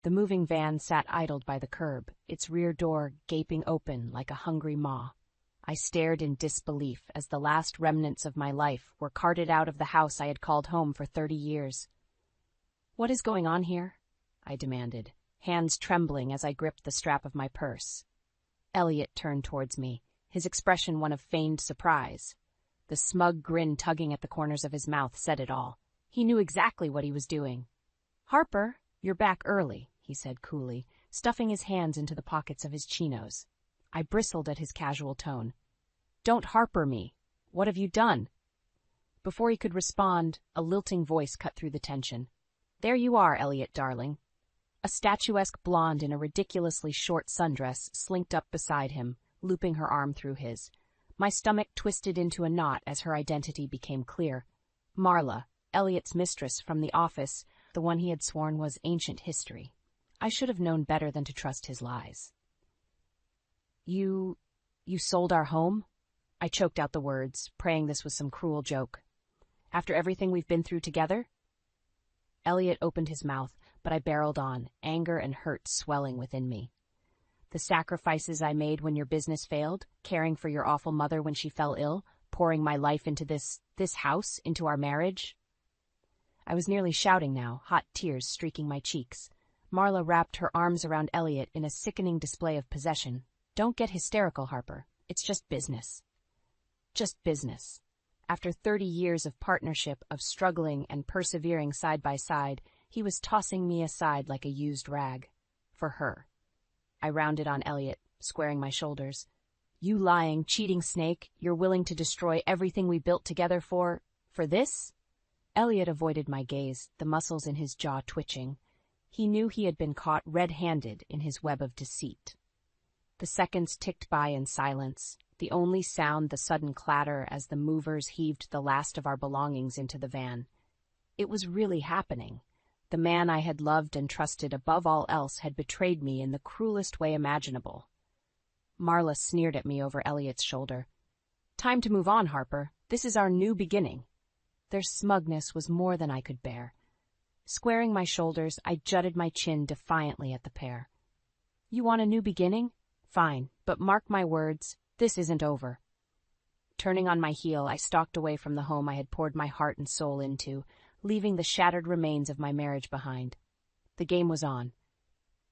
The moving van sat idled by the curb, its rear door gaping open like a hungry maw. I stared in disbelief as the last remnants of my life were carted out of the house I had called home for 30 years. "What is going on here?" I demanded, hands trembling as I gripped the strap of my purse. Elliot turned towards me, his expression one of feigned surprise. The smug grin tugging at the corners of his mouth said it all. He knew exactly what he was doing. "Harper, you're back early," he said coolly, stuffing his hands into the pockets of his chinos. I bristled at his casual tone. "Don't Harper me. What have you done?" Before he could respond, a lilting voice cut through the tension. "There you are, Elliot, darling." A statuesque blonde in a ridiculously short sundress slinked up beside him, looping her arm through his. My stomach twisted into a knot as her identity became clear. Marla, Elliot's mistress from the office, the one he had sworn was ancient history. I should have known better than to trust his lies. You sold our home?" I choked out the words, praying this was some cruel joke. "After everything we've been through together?" Elliot opened his mouth, but I barreled on, anger and hurt swelling within me. "The sacrifices I made when your business failed, caring for your awful mother when she fell ill, pouring my life into this house, into our marriage." I was nearly shouting now, hot tears streaking my cheeks. Marla wrapped her arms around Elliot in a sickening display of possession. "Don't get hysterical, Harper. It's just business." Just business. After 30 years of partnership, of struggling and persevering side by side, he was tossing me aside like a used rag. For her. I rounded on Elliot, squaring my shoulders. "You lying, cheating snake, you're willing to destroy everything we built together for this?" Elliot avoided my gaze, the muscles in his jaw twitching. He knew he had been caught red-handed in his web of deceit. The seconds ticked by in silence, the only sound the sudden clatter as the movers heaved the last of our belongings into the van. It was really happening. The man I had loved and trusted above all else had betrayed me in the cruelest way imaginable. Marla sneered at me over Elliot's shoulder. "Time to move on, Harper. This is our new beginning." Their smugness was more than I could bear. Squaring my shoulders, I jutted my chin defiantly at the pair. "You want a new beginning? Fine, but mark my words, this isn't over." Turning on my heel, I stalked away from the home I had poured my heart and soul into, leaving the shattered remains of my marriage behind. The game was on.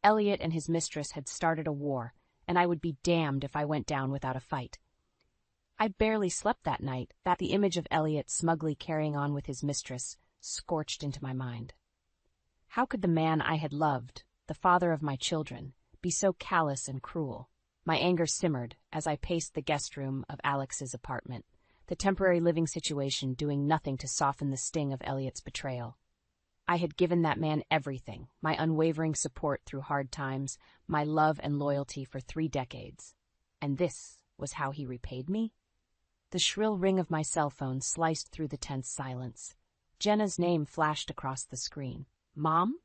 Elliot and his mistress had started a war, and I would be damned if I went down without a fight. I barely slept that night, that the image of Elliot smugly carrying on with his mistress scorched into my mind. How could the man I had loved, the father of my children, be so callous and cruel? My anger simmered as I paced the guest room of Alex's apartment, the temporary living situation doing nothing to soften the sting of Elliot's betrayal. I had given that man everything, my unwavering support through hard times, my love and loyalty for 3 decades. And this was how he repaid me? The shrill ring of my cell phone sliced through the tense silence. Jenna's name flashed across the screen. "Mom?"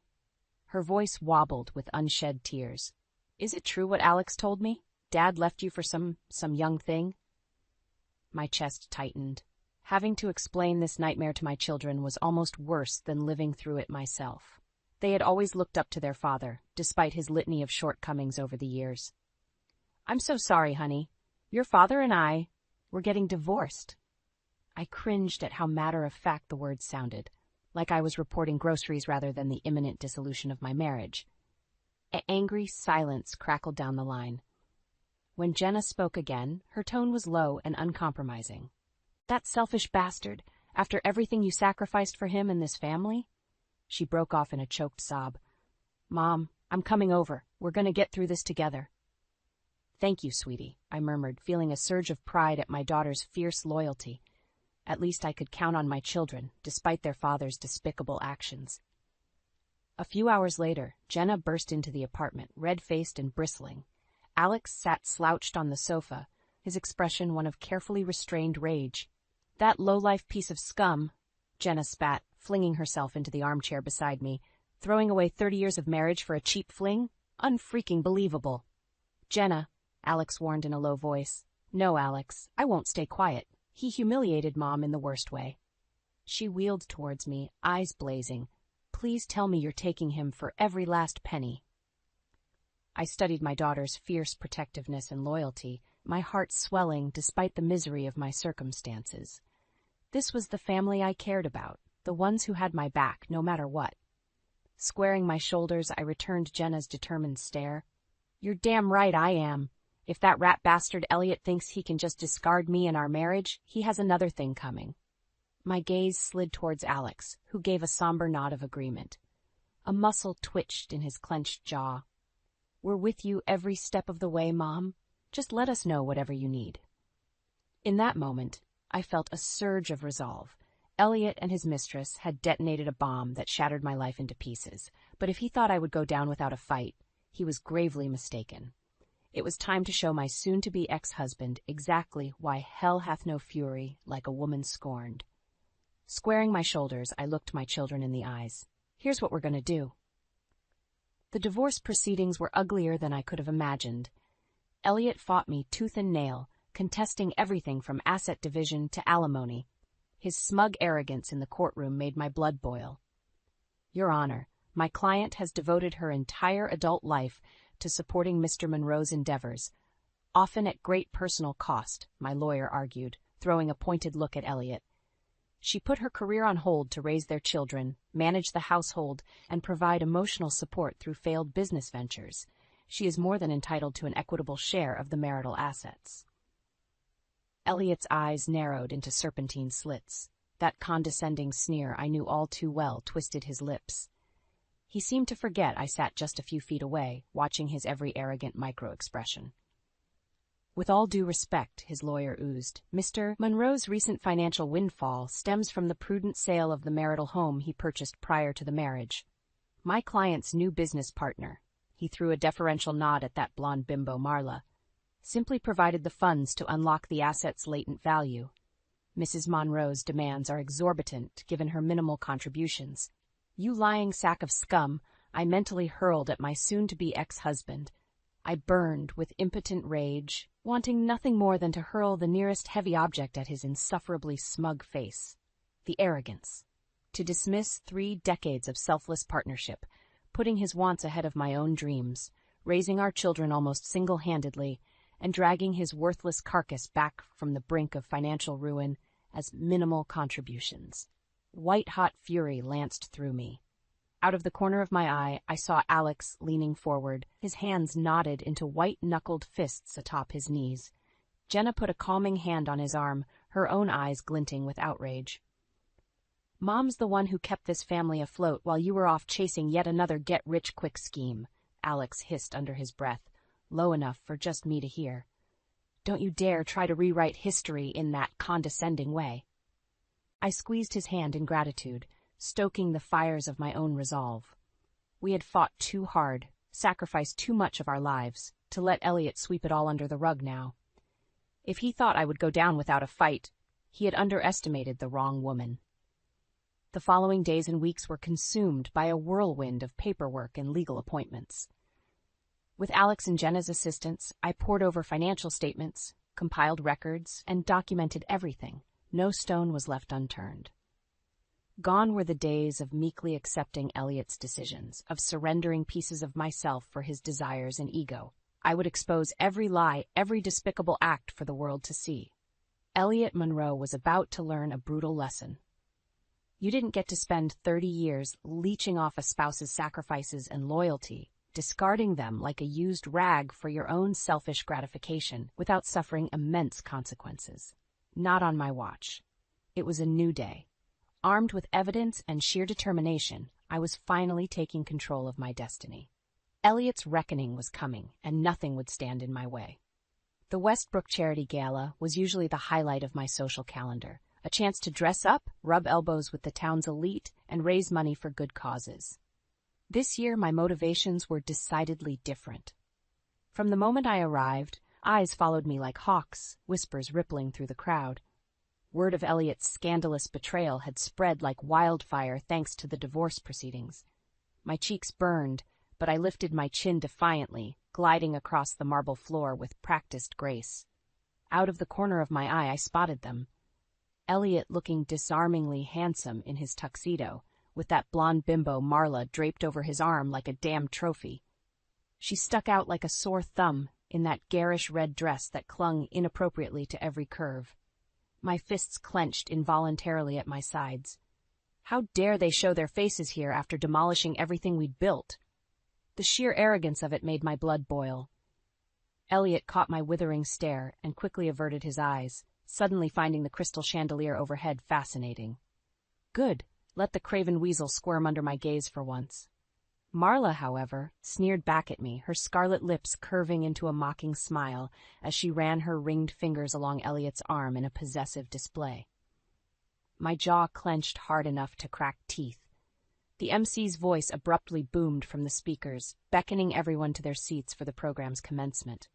Her voice wobbled with unshed tears. "Is it true what Alex told me? Dad left you for some young thing?" My chest tightened. Having to explain this nightmare to my children was almost worse than living through it myself. They had always looked up to their father, despite his litany of shortcomings over the years. "I'm so sorry, honey. Your father and we're getting divorced." I cringed at how matter-of-fact the words sounded, like I was reporting groceries rather than the imminent dissolution of my marriage. Angry silence crackled down the line. When Jenna spoke again, her tone was low and uncompromising. "That selfish bastard, after everything you sacrificed for him and this family?" She broke off in a choked sob. "Mom, I'm coming over. We're going to get through this together." "Thank you, sweetie," I murmured, feeling a surge of pride at my daughter's fierce loyalty. At least I could count on my children, despite their father's despicable actions. A few hours later, Jenna burst into the apartment, red-faced and bristling. Alex sat slouched on the sofa, his expression one of carefully restrained rage. "That low-life piece of scum," Jenna spat, flinging herself into the armchair beside me, "throwing away 30 years of marriage for a cheap fling? Unfreaking believable." "Jenna," Alex warned in a low voice. "No, Alex, I won't stay quiet. He humiliated Mom in the worst way." She wheeled towards me, eyes blazing. Please tell me you're taking him for every last penny." I studied my daughter's fierce protectiveness and loyalty, my heart swelling despite the misery of my circumstances. This was the family I cared about, the ones who had my back no matter what. Squaring my shoulders, I returned Jenna's determined stare. "You're damn right I am. If that rat bastard Elliot thinks he can just discard me and our marriage, he has another thing coming." My gaze slid towards Alex, who gave a somber nod of agreement. A muscle twitched in his clenched jaw. "We're with you every step of the way, Mom. Just let us know whatever you need." In that moment, I felt a surge of resolve. Elliot and his mistress had detonated a bomb that shattered my life into pieces, but if he thought I would go down without a fight, he was gravely mistaken. It was time to show my soon-to-be ex-husband exactly why hell hath no fury like a woman scorned. Squaring my shoulders, I looked my children in the eyes. "Here's what we're going to do." The divorce proceedings were uglier than I could have imagined. Elliot fought me tooth and nail, contesting everything from asset division to alimony. His smug arrogance in the courtroom made my blood boil. "Your Honor, my client has devoted her entire adult life to supporting Mr. Monroe's endeavors, often at great personal cost," my lawyer argued, throwing a pointed look at Elliot. "She put her career on hold to raise their children, manage the household, and provide emotional support through failed business ventures. She is more than entitled to an equitable share of the marital assets." Elliot's eyes narrowed into serpentine slits. That condescending sneer I knew all too well twisted his lips. He seemed to forget I sat just a few feet away, watching his every arrogant micro-expression. "With all due respect," his lawyer oozed, "Mr. Monroe's recent financial windfall stems from the prudent sale of the marital home he purchased prior to the marriage. My client's new business partner," he threw a deferential nod at that blonde bimbo Marla, "simply provided the funds to unlock the asset's latent value. Mrs. Monroe's demands are exorbitant given her minimal contributions. You lying sack of scum," I mentally hurled at my soon-to-be ex-husband. I burned with impotent rage, wanting nothing more than to hurl the nearest heavy object at his insufferably smug face. The arrogance. To dismiss 3 decades of selfless partnership, putting his wants ahead of my own dreams, raising our children almost single-handedly, and dragging his worthless carcass back from the brink of financial ruin as minimal contributions. White-hot fury lanced through me. Out of the corner of my eye, I saw Alex leaning forward, his hands knotted into white-knuckled fists atop his knees. Jenna put a calming hand on his arm, her own eyes glinting with outrage. "Mom's the one who kept this family afloat while you were off chasing yet another get-rich-quick scheme," Alex hissed under his breath, low enough for just me to hear. "Don't you dare try to rewrite history in that condescending way." I squeezed his hand in gratitude, stoking the fires of my own resolve. We had fought too hard, sacrificed too much of our lives, to let Elliot sweep it all under the rug now. If he thought I would go down without a fight, he had underestimated the wrong woman. The following days and weeks were consumed by a whirlwind of paperwork and legal appointments. With Alex and Jenna's assistance, I pored over financial statements, compiled records, and documented everything. No stone was left unturned. Gone were the days of meekly accepting Elliot's decisions, of surrendering pieces of myself for his desires and ego. I would expose every lie, every despicable act for the world to see. Elliot Monroe was about to learn a brutal lesson. You didn't get to spend 30 years leeching off a spouse's sacrifices and loyalty, discarding them like a used rag for your own selfish gratification without suffering immense consequences. Not on my watch. It was a new day. Armed with evidence and sheer determination, I was finally taking control of my destiny. Elliot's reckoning was coming, and nothing would stand in my way. The Westbrook Charity Gala was usually the highlight of my social calendar, a chance to dress up, rub elbows with the town's elite, and raise money for good causes. This year, my motivations were decidedly different. From the moment I arrived, eyes followed me like hawks, whispers rippling through the crowd. Word of Elliot's scandalous betrayal had spread like wildfire thanks to the divorce proceedings. My cheeks burned, but I lifted my chin defiantly, gliding across the marble floor with practiced grace. Out of the corner of my eye, I spotted them. Elliot looking disarmingly handsome in his tuxedo, with that blonde bimbo Marla draped over his arm like a damn trophy. She stuck out like a sore thumb in that garish red dress that clung inappropriately to every curve. My fists clenched involuntarily at my sides. How dare they show their faces here after demolishing everything we'd built? The sheer arrogance of it made my blood boil. Elliot caught my withering stare and quickly averted his eyes, suddenly finding the crystal chandelier overhead fascinating. Good, let the craven weasel squirm under my gaze for once. Marla, however, sneered back at me, her scarlet lips curving into a mocking smile as she ran her ringed fingers along Elliot's arm in a possessive display. My jaw clenched hard enough to crack teeth. The MC's voice abruptly boomed from the speakers, beckoning everyone to their seats for the program's commencement.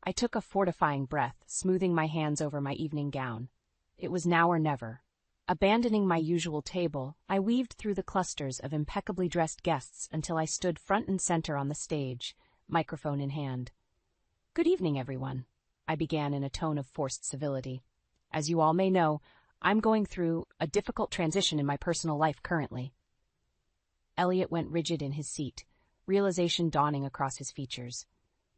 I took a fortifying breath, smoothing my hands over my evening gown. It was now or never. Abandoning my usual table, I weaved through the clusters of impeccably dressed guests until I stood front and center on the stage, microphone in hand. "Good evening, everyone," I began in a tone of forced civility. "As you all may know, I'm going through a difficult transition in my personal life currently." Elliot went rigid in his seat, realization dawning across his features.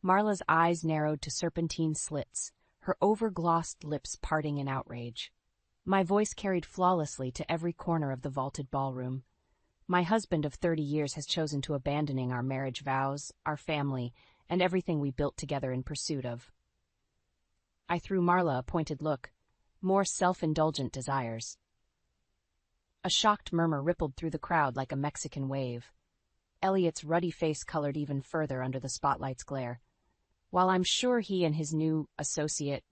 Marla's eyes narrowed to serpentine slits, her over-glossed lips parting in outrage. My voice carried flawlessly to every corner of the vaulted ballroom. My husband of 30 years has chosen to abandoning our marriage vows, our family, and everything we built together in pursuit of. I threw Marla a pointed look, more self-indulgent desires. A shocked murmur rippled through the crowd like a Mexican wave. Elliot's ruddy face colored even further under the spotlight's glare. While I'm sure he and his new associate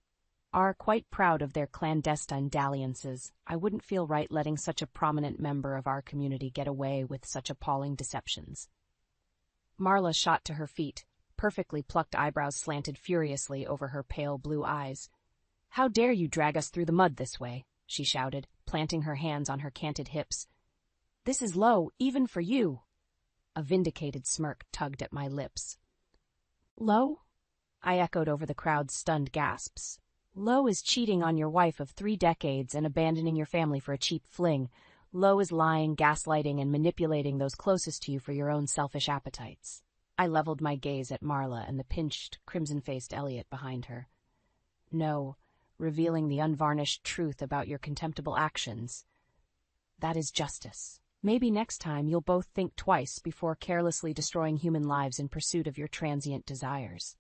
are quite proud of their clandestine dalliances, I wouldn't feel right letting such a prominent member of our community get away with such appalling deceptions. Marla shot to her feet, perfectly plucked eyebrows slanted furiously over her pale blue eyes. "How dare you drag us through the mud this way?" she shouted, planting her hands on her canted hips. "This is low, even for you." A vindicated smirk tugged at my lips. "Low?" I echoed over the crowd's stunned gasps. "Low is cheating on your wife of 3 decades and abandoning your family for a cheap fling. Low is lying, gaslighting, and manipulating those closest to you for your own selfish appetites." I leveled my gaze at Marla and the pinched, crimson-faced Elliot behind her. "No, revealing the unvarnished truth about your contemptible actions. That is justice. Maybe next time you'll both think twice before carelessly destroying human lives in pursuit of your transient desires."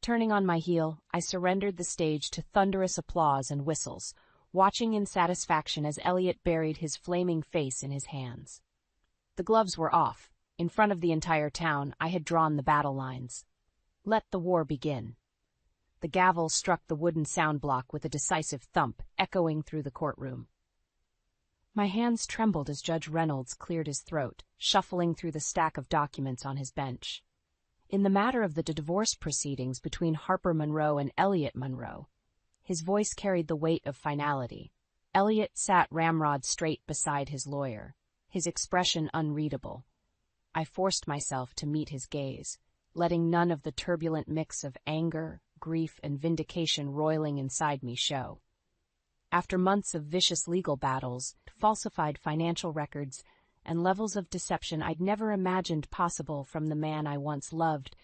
Turning on my heel, I surrendered the stage to thunderous applause and whistles, watching in satisfaction as Elliot buried his flaming face in his hands. The gloves were off. In front of the entire town, I had drawn the battle lines. Let the war begin. The gavel struck the wooden sound block with a decisive thump, echoing through the courtroom. My hands trembled as Judge Reynolds cleared his throat, shuffling through the stack of documents on his bench. In the matter of the divorce proceedings between Harper Monroe and Elliot Monroe, his voice carried the weight of finality. Elliot sat ramrod straight beside his lawyer, his expression unreadable. I forced myself to meet his gaze, letting none of the turbulent mix of anger, grief, and vindication roiling inside me show. After months of vicious legal battles, falsified financial records, and levels of deception I'd never imagined possible from the man I once loved,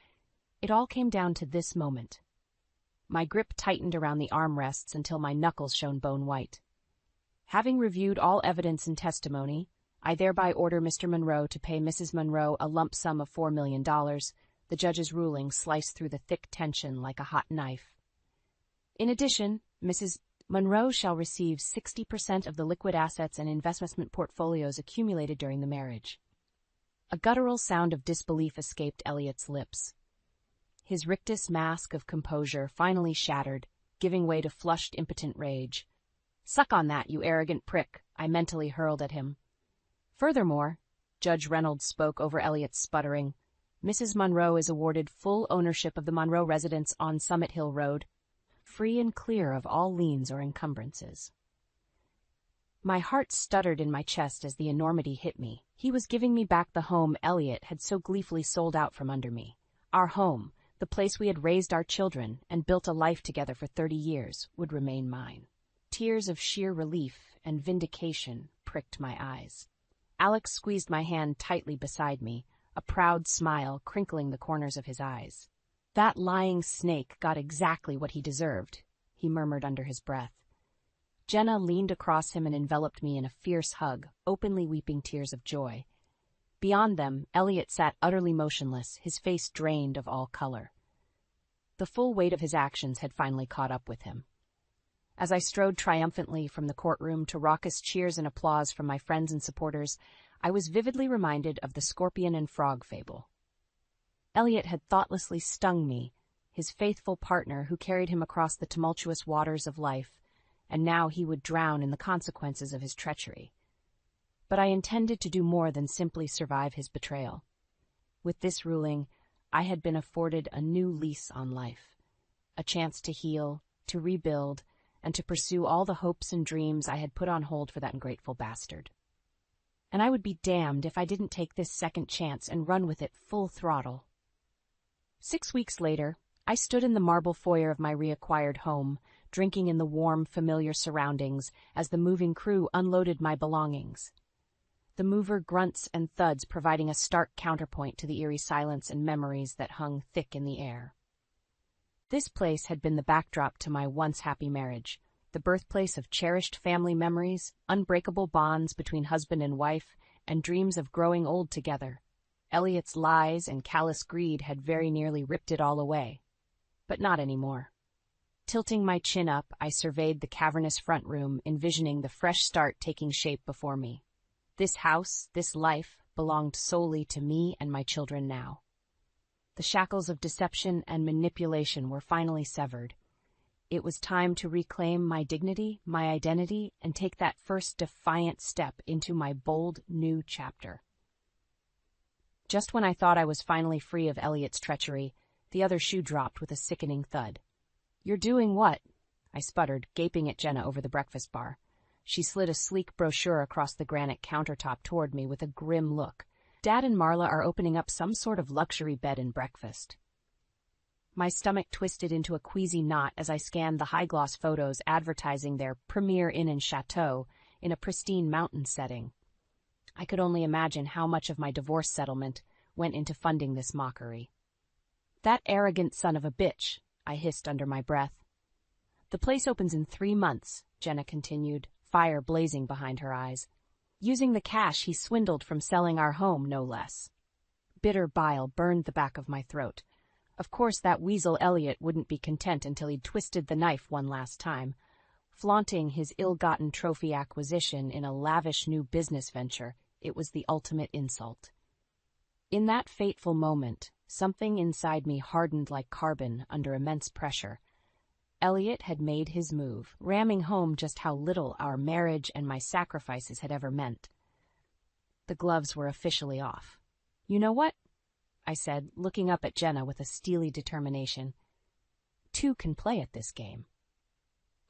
it all came down to this moment. My grip tightened around the armrests until my knuckles shone bone white. Having reviewed all evidence and testimony, I thereby order Mr. Monroe to pay Mrs. Monroe a lump sum of $4 million. The judge's ruling sliced through the thick tension like a hot knife. In addition, Mrs. Monroe shall receive 60% of the liquid assets and investment portfolios accumulated during the marriage. A guttural sound of disbelief escaped Elliot's lips. His rictus mask of composure finally shattered, giving way to flushed, impotent rage. "Suck on that, you arrogant prick," I mentally hurled at him. Furthermore, Judge Reynolds spoke over Elliot's sputtering, "Mrs. Monroe is awarded full ownership of the Monroe residence on Summit Hill Road, free and clear of all liens or encumbrances." My heart stuttered in my chest as the enormity hit me. He was giving me back the home Elliot had so gleefully sold out from under me. Our home, the place we had raised our children and built a life together for 30 years, would remain mine. Tears of sheer relief and vindication pricked my eyes. Alex squeezed my hand tightly beside me, a proud smile crinkling the corners of his eyes. "That lying snake got exactly what he deserved," he murmured under his breath. Jenna leaned across him and enveloped me in a fierce hug, openly weeping tears of joy. Beyond them, Elliot sat utterly motionless, his face drained of all color. The full weight of his actions had finally caught up with him. As I strode triumphantly from the courtroom to raucous cheers and applause from my friends and supporters, I was vividly reminded of the scorpion and frog fable. Elliot had thoughtlessly stung me, his faithful partner who carried him across the tumultuous waters of life, and now he would drown in the consequences of his treachery. But I intended to do more than simply survive his betrayal. With this ruling, I had been afforded a new lease on life, a chance to heal, to rebuild, and to pursue all the hopes and dreams I had put on hold for that ungrateful bastard. And I would be damned if I didn't take this second chance and run with it full throttle. 6 weeks later, I stood in the marble foyer of my reacquired home, drinking in the warm, familiar surroundings as the moving crew unloaded my belongings. The mover grunts and thuds providing a stark counterpoint to the eerie silence and memories that hung thick in the air. This place had been the backdrop to my once happy marriage, the birthplace of cherished family memories, unbreakable bonds between husband and wife, and dreams of growing old together. Elliot's lies and callous greed had very nearly ripped it all away. But not anymore. Tilting my chin up, I surveyed the cavernous front room, envisioning the fresh start taking shape before me. This house, this life, belonged solely to me and my children now. The shackles of deception and manipulation were finally severed. It was time to reclaim my dignity, my identity, and take that first defiant step into my bold new chapter. Just when I thought I was finally free of Elliot's treachery, the other shoe dropped with a sickening thud. "You're doing what?" I sputtered, gaping at Jenna over the breakfast bar. She slid a sleek brochure across the granite countertop toward me with a grim look. "Dad and Marla are opening up some sort of luxury bed and breakfast." My stomach twisted into a queasy knot as I scanned the high-gloss photos advertising their premier inn and chateau in a pristine mountain setting. I could only imagine how much of my divorce settlement went into funding this mockery. "That arrogant son of a bitch," I hissed under my breath. "The place opens in 3 months," Jenna continued, fire blazing behind her eyes. "Using the cash he swindled from selling our home, no less." Bitter bile burned the back of my throat. Of course that weasel Elliot wouldn't be content until he'd twisted the knife one last time, flaunting his ill-gotten trophy acquisition in a lavish new business venture. It was the ultimate insult. In that fateful moment, something inside me hardened like carbon under immense pressure. Elliot had made his move, ramming home just how little our marriage and my sacrifices had ever meant. The gloves were officially off. "You know what?" I said, looking up at Jenna with a steely determination. "Two can play at this game."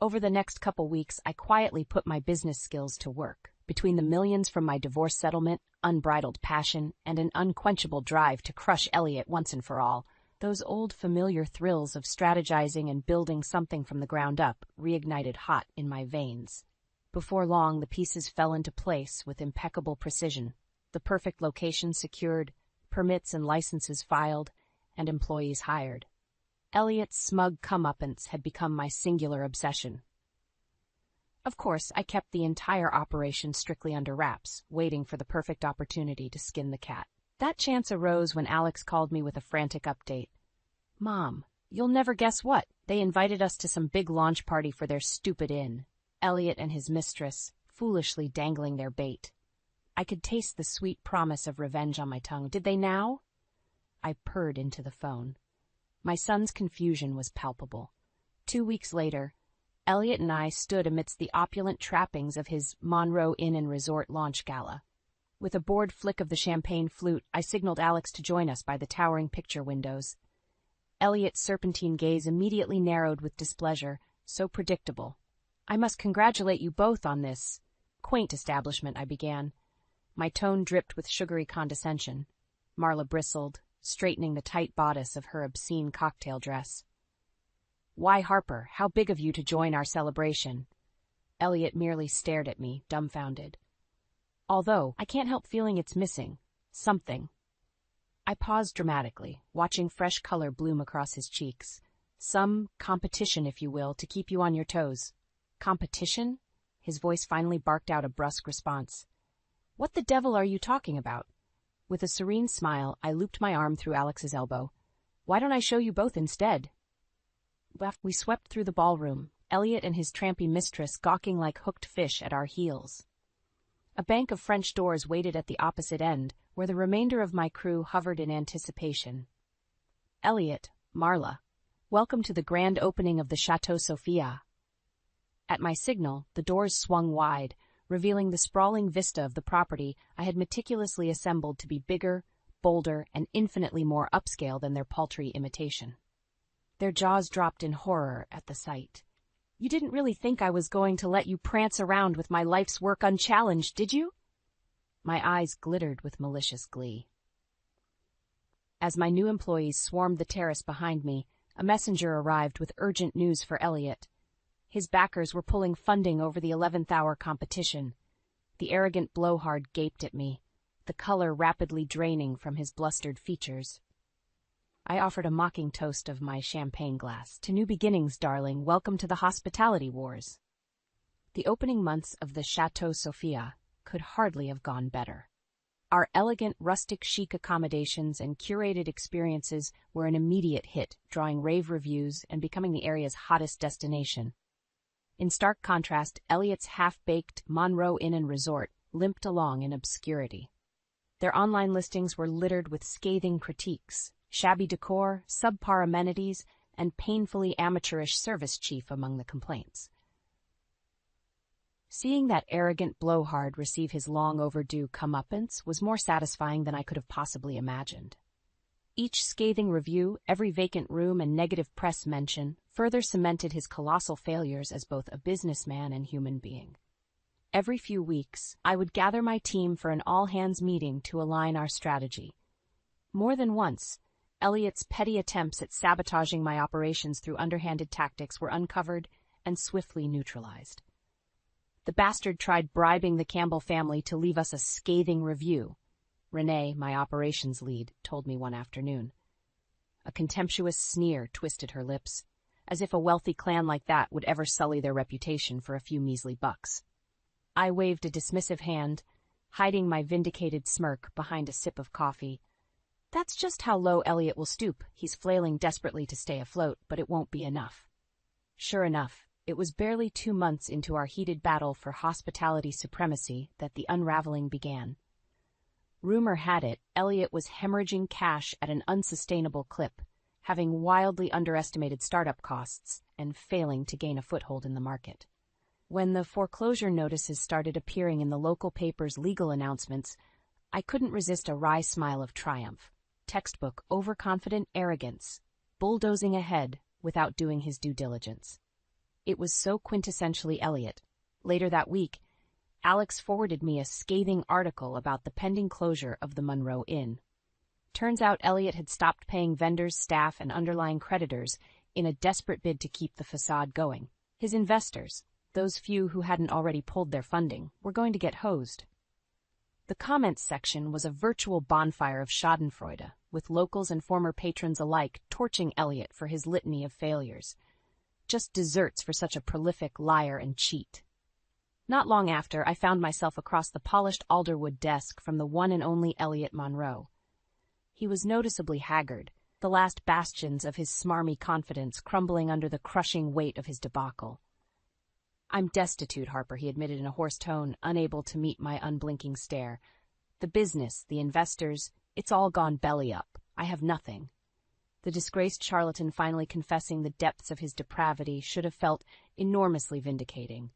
Over the next couple weeks, I quietly put my business skills to work. Between the millions from my divorce settlement, unbridled passion, and an unquenchable drive to crush Elliot once and for all, those old familiar thrills of strategizing and building something from the ground up reignited hot in my veins. Before long, the pieces fell into place with impeccable precision. The perfect location secured, permits and licenses filed, and employees hired. Elliot's smug comeuppance had become my singular obsession. Of course, I kept the entire operation strictly under wraps, waiting for the perfect opportunity to skin the cat. That chance arose when Alex called me with a frantic update. "Mom, you'll never guess what. They invited us to some big launch party for their stupid inn. Elliot and his mistress, foolishly dangling their bait." I could taste the sweet promise of revenge on my tongue. "Did they now?" I purred into the phone. My son's confusion was palpable. 2 weeks later, Elliot and I stood amidst the opulent trappings of his Monroe Inn and Resort launch gala. With a bored flick of the champagne flute, I signaled Alex to join us by the towering picture windows. Elliot's serpentine gaze immediately narrowed with displeasure, so predictable. "I must congratulate you both on this quaint establishment," I began. My tone dripped with sugary condescension. Marla bristled, straightening the tight bodice of her obscene cocktail dress. "Why, Harper, how big of you to join our celebration." Elliot merely stared at me, dumbfounded. Although, I can't help feeling it's missing. Something. I paused dramatically, watching fresh color bloom across his cheeks. Some competition, if you will, to keep you on your toes. Competition? His voice finally barked out a brusque response. What the devil are you talking about? With a serene smile, I looped my arm through Alex's elbow. Why don't I show you both instead? We swept through the ballroom, Elliot and his trampy mistress gawking like hooked fish at our heels. A bank of French doors waited at the opposite end, where the remainder of my crew hovered in anticipation. Elliot, Marla, welcome to the grand opening of the Chateau Sophia. At my signal, the doors swung wide, revealing the sprawling vista of the property I had meticulously assembled to be bigger, bolder, and infinitely more upscale than their paltry imitation. Their jaws dropped in horror at the sight. You didn't really think I was going to let you prance around with my life's work unchallenged, did you? My eyes glittered with malicious glee. As my new employees swarmed the terrace behind me, a messenger arrived with urgent news for Elliot. His backers were pulling funding over the 11th hour competition. The arrogant blowhard gaped at me, the color rapidly draining from his blustered features. I offered a mocking toast of my champagne glass. To new beginnings, darling. Welcome to the hospitality wars. The opening months of the Chateau Sophia could hardly have gone better. Our elegant, rustic chic accommodations and curated experiences were an immediate hit, drawing rave reviews and becoming the area's hottest destination. In stark contrast, Elliot's half-baked Monroe Inn and Resort limped along in obscurity. Their online listings were littered with scathing critiques, shabby decor, subpar amenities, and painfully amateurish service chief among the complaints. Seeing that arrogant blowhard receive his long-overdue comeuppance was more satisfying than I could have possibly imagined. Each scathing review, every vacant room, and negative press mention further cemented his colossal failures as both a businessman and human being. Every few weeks, I would gather my team for an all-hands meeting to align our strategy. More than once, Elliot's petty attempts at sabotaging my operations through underhanded tactics were uncovered and swiftly neutralized. The bastard tried bribing the Campbell family to leave us a scathing review, Renee, my operations lead, told me one afternoon. A contemptuous sneer twisted her lips, as if a wealthy clan like that would ever sully their reputation for a few measly bucks. I waved a dismissive hand, hiding my vindicated smirk behind a sip of coffee. That's just how low Elliot will stoop. He's flailing desperately to stay afloat, but it won't be enough. Sure enough, it was barely 2 months into our heated battle for hospitality supremacy that the unraveling began. Rumor had it, Elliot was hemorrhaging cash at an unsustainable clip, having wildly underestimated startup costs and failing to gain a foothold in the market. When the foreclosure notices started appearing in the local paper's legal announcements, I couldn't resist a wry smile of triumph. Textbook overconfident arrogance, bulldozing ahead without doing his due diligence. It was so quintessentially Elliot. Later that week, Alex forwarded me a scathing article about the pending closure of the Monroe Inn. Turns out Elliot had stopped paying vendors, staff, and underlying creditors in a desperate bid to keep the facade going. His investors, those few who hadn't already pulled their funding, were going to get hosed. The comments section was a virtual bonfire of schadenfreude, with locals and former patrons alike torching Elliot for his litany of failures. Just desserts for such a prolific liar and cheat. Not long after, I found myself across the polished alderwood desk from the one and only Elliot Monroe. He was noticeably haggard, the last bastions of his smarmy confidence crumbling under the crushing weight of his debacle. I'm destitute, Harper, he admitted in a hoarse tone, unable to meet my unblinking stare. The business, the investors, it's all gone belly up. I have nothing. The disgraced charlatan finally confessing the depths of his depravity should have felt enormously vindicating.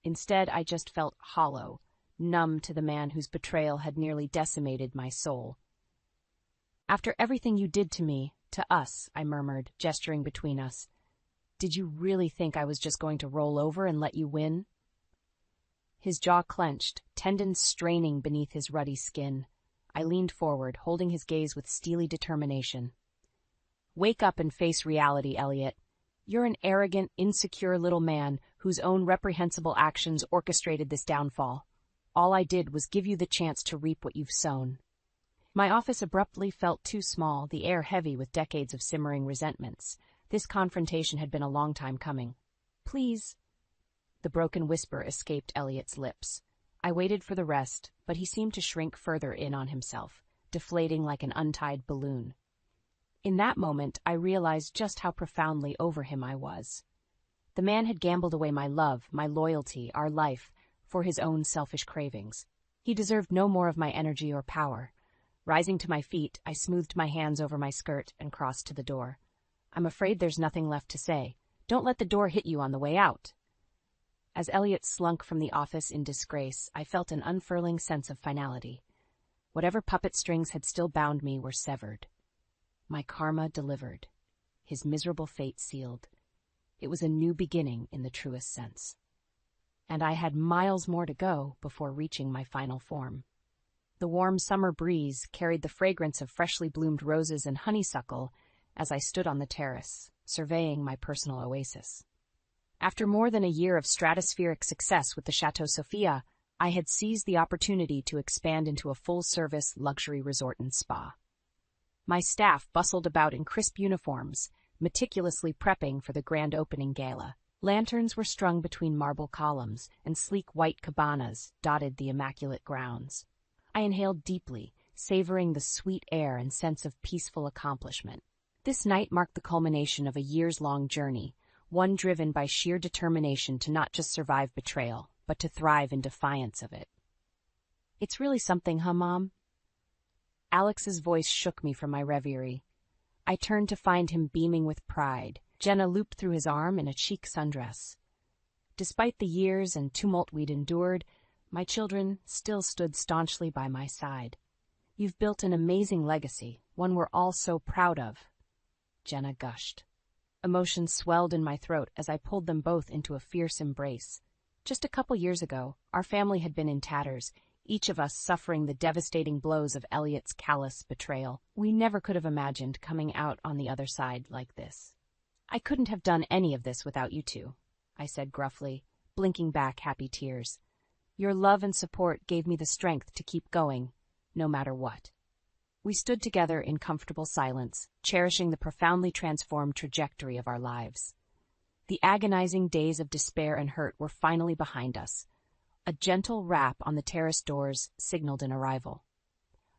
Instead, I just felt hollow, numb to the man whose betrayal had nearly decimated my soul. After everything you did to me, to us, I murmured, gesturing between us. Did you really think I was just going to roll over and let you win? His jaw clenched, tendons straining beneath his ruddy skin. I leaned forward, holding his gaze with steely determination. Wake up and face reality, Elliot. You're an arrogant, insecure little man whose own reprehensible actions orchestrated this downfall. All I did was give you the chance to reap what you've sown." My office abruptly felt too small, the air heavy with decades of simmering resentments. This confrontation had been a long time coming. "Please." The broken whisper escaped Elliot's lips. I waited for the rest, but he seemed to shrink further in on himself, deflating like an untied balloon. In that moment, I realized just how profoundly over him I was. The man had gambled away my love, my loyalty, our life, for his own selfish cravings. He deserved no more of my energy or power. Rising to my feet, I smoothed my hands over my skirt and crossed to the door. "I'm afraid there's nothing left to say. Don't let the door hit you on the way out." As Elliot slunk from the office in disgrace, I felt an unfurling sense of finality. Whatever puppet strings had still bound me were severed. My karma delivered. His miserable fate sealed. It was a new beginning in the truest sense. And I had miles more to go before reaching my final form. The warm summer breeze carried the fragrance of freshly bloomed roses and honeysuckle as I stood on the terrace, surveying my personal oasis. After more than a year of stratospheric success with the Chateau Sophia, I had seized the opportunity to expand into a full-service luxury resort and spa. My staff bustled about in crisp uniforms, meticulously prepping for the grand opening gala. Lanterns were strung between marble columns, and sleek white cabanas dotted the immaculate grounds. I inhaled deeply, savoring the sweet air and sense of peaceful accomplishment. This night marked the culmination of a years-long journey, one driven by sheer determination to not just survive betrayal, but to thrive in defiance of it. "It's really something, huh, Mom?" Alex's voice shook me from my reverie. I turned to find him beaming with pride, Jenna looped through his arm in a chic sundress. Despite the years and tumult we'd endured, my children still stood staunchly by my side. "You've built an amazing legacy, one we're all so proud of," Jenna gushed. Emotion swelled in my throat as I pulled them both into a fierce embrace. Just a couple years ago, our family had been in tatters, each of us suffering the devastating blows of Elliot's callous betrayal. We never could have imagined coming out on the other side like this. "I couldn't have done any of this without you two," I said gruffly, blinking back happy tears. "Your love and support gave me the strength to keep going, no matter what." We stood together in comfortable silence, cherishing the profoundly transformed trajectory of our lives. The agonizing days of despair and hurt were finally behind us. A gentle rap on the terrace doors signaled an arrival.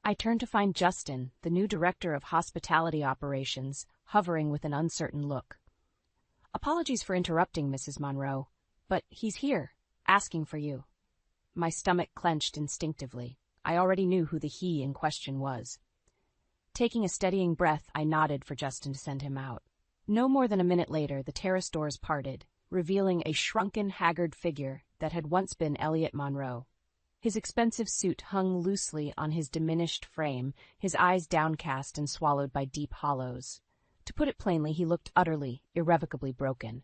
I turned to find Justin, the new director of hospitality operations, hovering with an uncertain look. "Apologies for interrupting, Mrs. Monroe, but he's here, asking for you." My stomach clenched instinctively. I already knew who the he in question was. Taking a steadying breath, I nodded for Justin to send him out. No more than a minute later, the terrace doors parted, revealing a shrunken, haggard figure that had once been Elliot Monroe. His expensive suit hung loosely on his diminished frame, his eyes downcast and swallowed by deep hollows. To put it plainly, he looked utterly, irrevocably broken.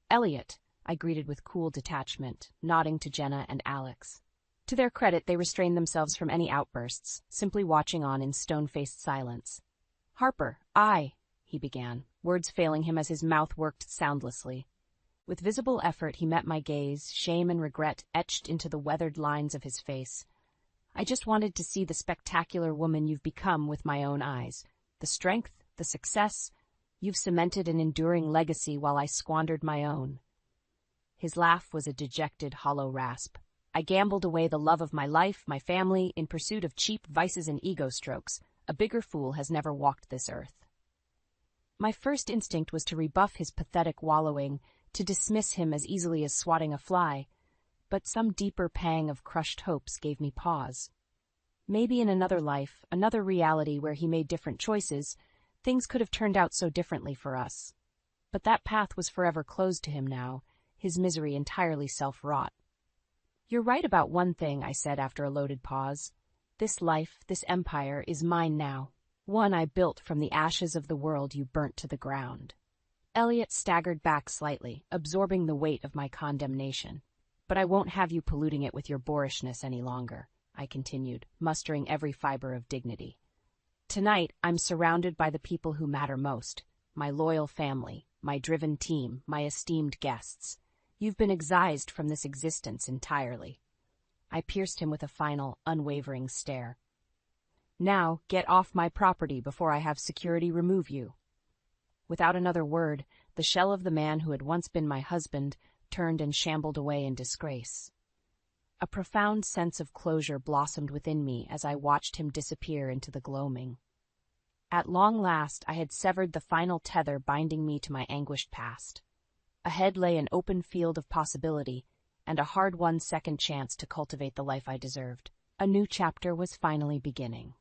"Elliot," I greeted with cool detachment, nodding to Jenna and Alex. To their credit, they restrained themselves from any outbursts, simply watching on in stone-faced silence. "Harper, he began, words failing him as his mouth worked soundlessly. With visible effort, he met my gaze, shame and regret etched into the weathered lines of his face. "I just wanted to see the spectacular woman you've become with my own eyes. The strength, the success. You've cemented an enduring legacy while I squandered my own." His laugh was a dejected, hollow rasp. "I gambled away the love of my life, my family, in pursuit of cheap vices and ego strokes. A bigger fool has never walked this earth." My first instinct was to rebuff his pathetic wallowing, to dismiss him as easily as swatting a fly, but some deeper pang of crushed hopes gave me pause. Maybe in another life, another reality where he made different choices, things could have turned out so differently for us. But that path was forever closed to him now, his misery entirely self-wrought. "You're right about one thing," I said after a loaded pause. "This life, this empire, is mine now. One I built from the ashes of the world you burnt to the ground." Elliot staggered back slightly, absorbing the weight of my condemnation. "But I won't have you polluting it with your boorishness any longer," I continued, mustering every fiber of dignity. "Tonight, I'm surrounded by the people who matter most, my loyal family, my driven team, my esteemed guests. You've been excised from this existence entirely. I pierced him with a final, unwavering stare. Now, get off my property before I have security remove you. Without another word, the shell of the man who had once been my husband turned and shambled away in disgrace. A profound sense of closure blossomed within me as I watched him disappear into the gloaming. At long last, I had severed the final tether binding me to my anguished past. Ahead lay an open field of possibility, and a hard-won second chance to cultivate the life I deserved. A new chapter was finally beginning.